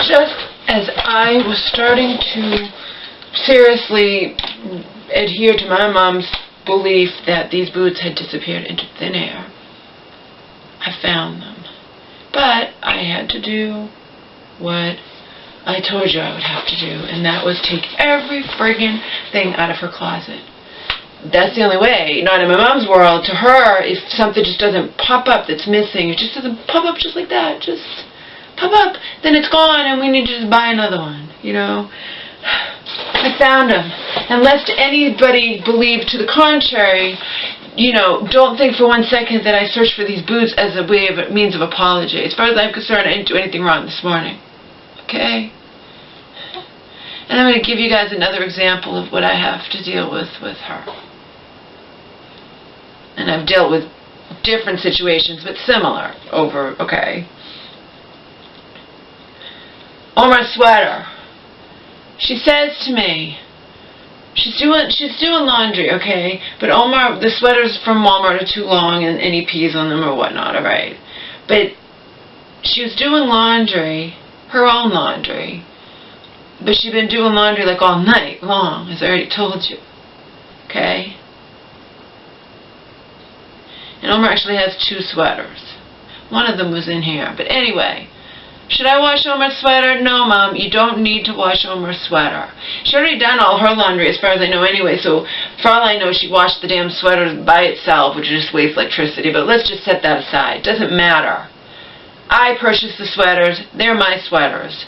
Just as I was starting to seriously adhere to my mom's belief that these boots had disappeared into thin air, I found them. But I had to do what I told you I would have to do, and that was take every friggin' thing out of her closet. That's the only way. Not in my mom's world. To her, if something just doesn't pop up that's missing, it just doesn't pop up just like that, just pop up, then it's gone and we need to just buy another one, you know. I found them. And lest anybody believe to the contrary, you know, don't think for 1 second that I searched for these boots as a way of means of apology. As far as I'm concerned, I didn't do anything wrong this morning. Okay? And I'm going to give you guys another example of what I have to deal with her. And I've dealt with different situations, but similar over, okay. Omar's sweater. She says to me, she's doing laundry, okay, but Omar, the sweaters from Walmart are too long and he pees on them or whatnot, alright. But she was doing laundry, her own laundry, but she'd been doing laundry like all night long, as I already told you, okay. And Omar actually has 2 sweaters. One of them was in here, but anyway. Should I wash Omar's sweater? No, Mom, you don't need to wash Omar's sweater. She already done all her laundry as far as I know anyway, so for all I know she washed the damn sweater by itself, which just wastes electricity, but let's just set that aside. Doesn't matter. I purchased the sweaters. They're my sweaters,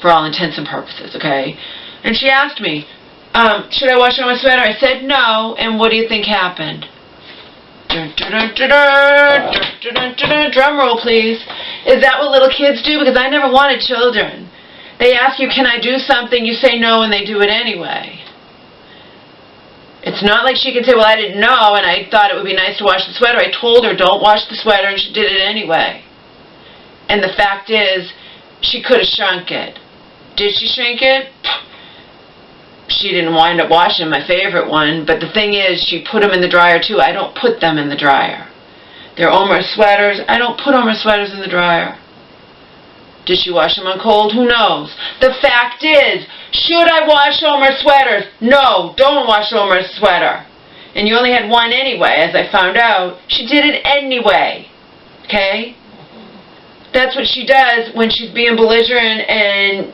for all intents and purposes, okay? And she asked me, should I wash Omar's sweater? I said no, and what do you think happened? Drum roll, please. Is that what little kids do? Because I never wanted children. They ask you, can I do something? You say no, and they do it anyway. It's not like she can say, well, I didn't know, and I thought it would be nice to wash the sweater. I told her, don't wash the sweater, and she did it anyway. And the fact is, she could have shrunk it. Did she shrink it? She didn't wind up washing my favorite one, but the thing is, she put them in the dryer too. I don't put them in the dryer. They're Omar's sweaters. I don't put Omar's sweaters in the dryer. Did she wash them on cold? Who knows? The fact is, should I wash Omar's sweaters? No, don't wash Omar's sweater. And you only had one anyway, as I found out. She did it anyway. Okay? That's what she does when she's being belligerent and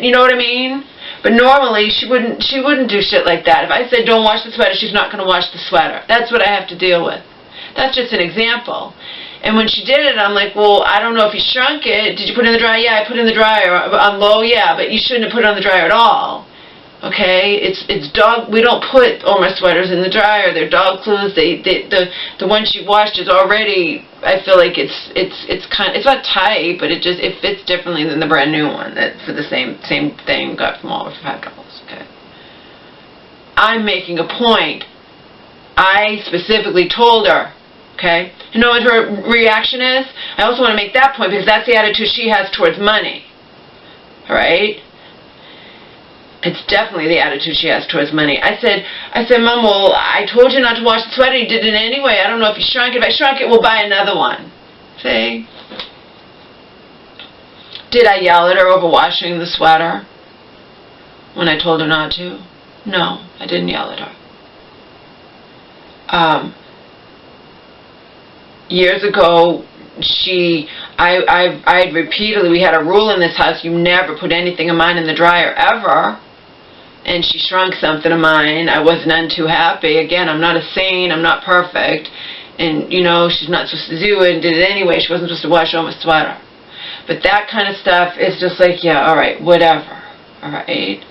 you know what I mean? But normally she wouldn't do shit like that. If I said don't wash the sweater, she's not going to wash the sweater. That's what I have to deal with. That's just an example. And when she did it, I'm like, well, I don't know if you shrunk it. Did you put it in the dryer? Yeah, I put it in the dryer. On low, yeah, but you shouldn't have put it on the dryer at all. Okay, it's dog. We don't put Omar sweaters in the dryer. They're dog clothes. The one she washed is already. I feel like it's not tight, but it fits differently than the brand new one that for the same thing got from Walmart for $5. Okay, I'm making a point. I specifically told her. Okay, you know what her reaction is? I also want to make that point because that's the attitude she has towards money. All right. It's definitely the attitude she has towards money. I said, Mom, well, I told you not to wash the sweater. You did it anyway. I don't know if you shrunk it. If I shrunk it, we'll buy another one. See? Did I yell at her over washing the sweater when I told her not to? No, I didn't yell at her. Years ago, I repeatedly, we had a rule in this house, you never put anything of mine in the dryer, ever. And she shrunk something of mine. I was none too happy. Again, I'm not a saint. I'm not perfect. And, you know, she's not supposed to do it and did it anyway. She wasn't supposed to wash Omar's sweater. But that kind of stuff is just like, yeah, all right, whatever. All right?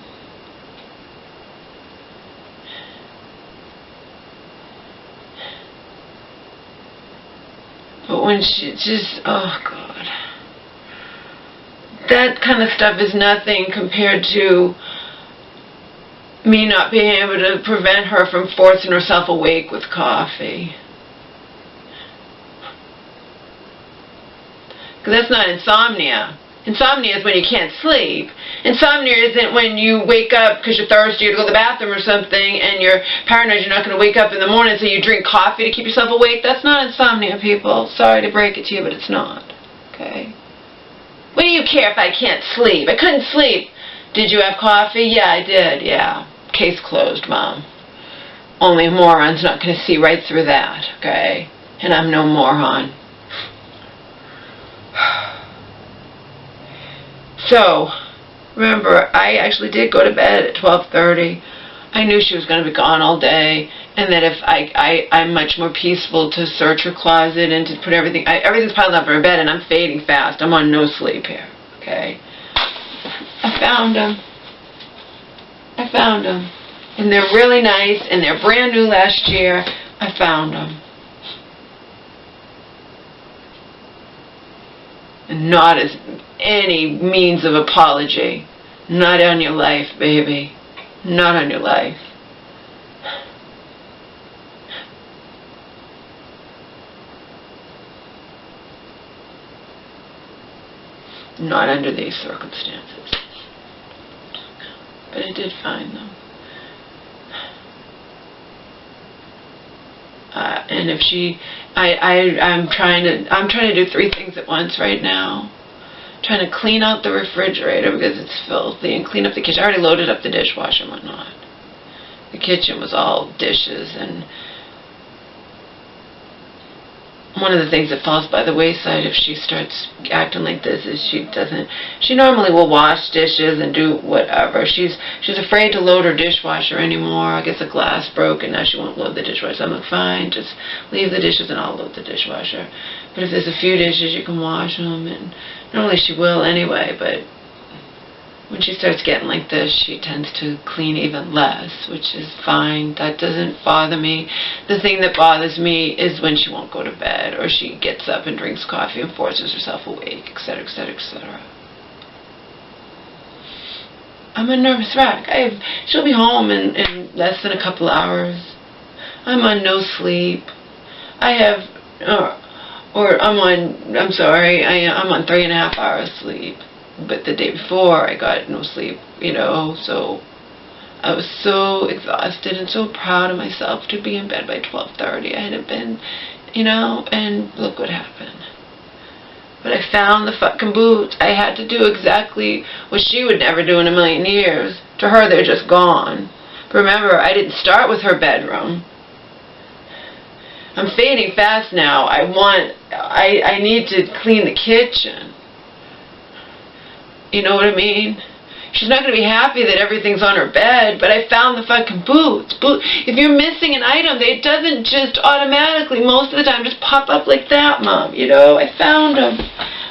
But when she just, oh, God. That kind of stuff is nothing compared to me not being able to prevent her from forcing herself awake with coffee. Because that's not insomnia. Insomnia is when you can't sleep. Insomnia isn't when you wake up because you're thirsty or to go to the bathroom or something and you're paranoid you're not going to wake up in the morning, so you drink coffee to keep yourself awake. That's not insomnia, people. Sorry to break it to you, but it's not. Okay? What do you care if I can't sleep? I couldn't sleep. Did you have coffee? Yeah, I did, yeah. Case closed, Mom. Only a moron's not going to see right through that, okay? And I'm no moron. So, remember, I actually did go to bed at 12:30. I knew she was going to be gone all day, and that if I'm much more peaceful to search her closet and to put everything, everything's piled up in her bed, and I'm fading fast. I'm on no sleep here, okay? I found them. I found them. And they're really nice, and they're brand new last year. I found them. And not as any means of apology. Not on your life, baby. Not on your life. Not under these circumstances. But I did find them. And if she, I'm trying to do 3 things at once right now. Trying to clean out the refrigerator because it's filthy, and clean up the kitchen. I already loaded up the dishwasher and whatnot. The kitchen was all dishes, and one of the things that falls by the wayside if she starts acting like this is she normally will wash dishes and do whatever. She's afraid to load her dishwasher anymore. I guess the glass broke and now she won't load the dishwasher. I'm like, fine, just leave the dishes and I'll load the dishwasher. But if there's a few dishes, you can wash them, and normally she will anyway, but when she starts getting like this, she tends to clean even less, which is fine. That doesn't bother me. The thing that bothers me is when she won't go to bed, or she gets up and drinks coffee and forces herself awake, etc., etc., etc. I'm a nervous wreck. She'll be home in less than a couple hours. I'm on no sleep. I'm on 3.5 hours sleep. But the day before, I got no sleep, so I was so exhausted and so proud of myself to be in bed by 12:30. I hadn't been, and look what happened. But I found the fucking boots. I had to do exactly what she would never do in a million years. To her, they're just gone. But remember, I didn't start with her bedroom. I'm fading fast now. I need to clean the kitchen. You know what I mean? She's not going to be happy that everything's on her bed, but I found the fucking boots. If you're missing an item, it doesn't just automatically, most of the time, just pop up like that, Mom. I found them.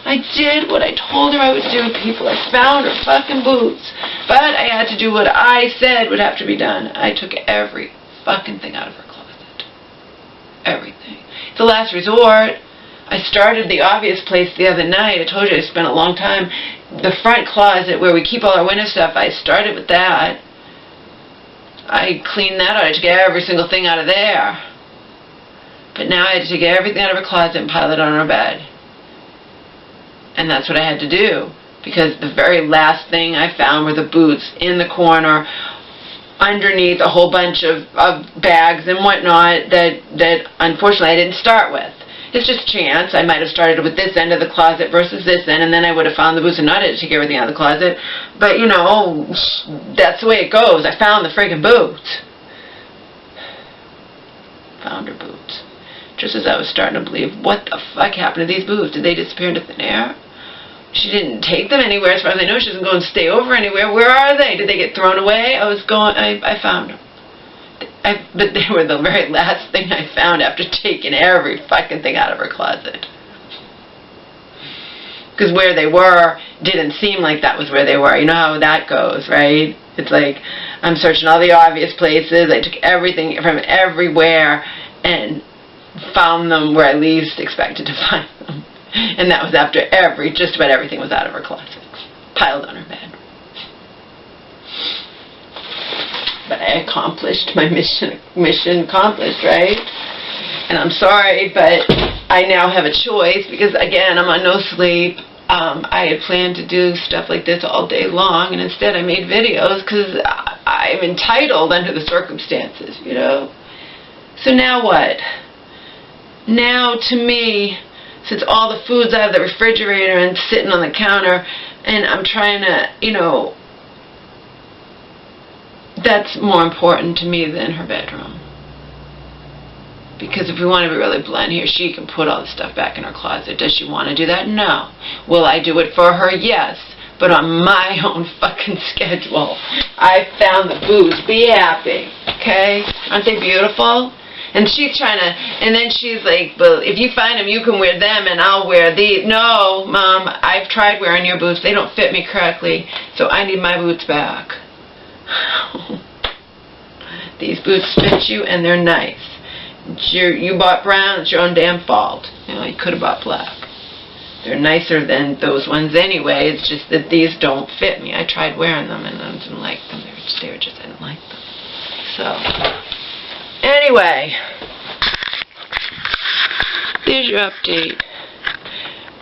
I did what I told her I would do, people. I found her fucking boots. But I had to do what I said would have to be done. I took every fucking thing out of her closet. Everything. It's the last resort. I started the obvious place the other night. I told you I spent a long time. The front closet where we keep all our winter stuff, I started with that. I cleaned that out. I took every single thing out of there. But now I had to take everything out of her closet and pile it on her bed. And that's what I had to do. Because the very last thing I found were the boots in the corner, underneath a whole bunch of bags and whatnot that unfortunately I didn't start with. It's just chance. I might have started with this end of the closet versus this end, and then I would have found the boots and not had to take everything out of the closet. But, that's the way it goes. I found the friggin' boots. Found her boots. Just as I was starting to believe, what the fuck happened to these boots? Did they disappear into thin air? She didn't take them anywhere. As far as I know, she doesn't go and stay over anywhere. Where are they? Did they get thrown away? I found them. But they were the very last thing I found after taking every fucking thing out of her closet. Because where they were didn't seem like that was where they were. You know how that goes, right? It's like I'm searching all the obvious places. I took everything from everywhere and found them where I least expected to find them. And that was after just about everything was out of her closet, piled on her bed. But I accomplished my mission accomplished, right? And I'm sorry, but I now have a choice because, again, I'm on no sleep. I had planned to do stuff like this all day long, and instead I made videos because I'm entitled under the circumstances, So now what? Now, to me, since all the food's out of the refrigerator and sitting on the counter, and I'm trying to, you know, that's more important to me than her bedroom. Because if we want to be really blunt here, she can put all the stuff back in her closet. Does she want to do that? No. Will I do it for her? Yes. But on my own fucking schedule. I found the booze. Be happy. Okay? Aren't they beautiful? And she's trying to, and then she's like, well, if you find them, you can wear them and I'll wear these. No, Mom, I've tried wearing your boots. They don't fit me correctly, so I need my boots back. These boots fit you and they're nice. You bought brown, it's your own damn fault. You know, you could have bought black. They're nicer than those ones anyway. It's just that these don't fit me. I tried wearing them and I didn't like them. I didn't like them. So, anyway, there's your update.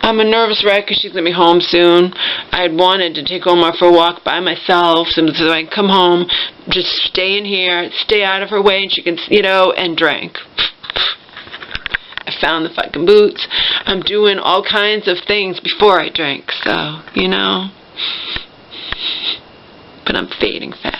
I'm a nervous wreck because she's going to be home soon. I had wanted to take Omar for a walk by myself so I can come home, just stay in here, stay out of her way, and she can, you know, and drink. I found the fucking boots. I'm doing all kinds of things before I drink, so, you know. But I'm fading fast.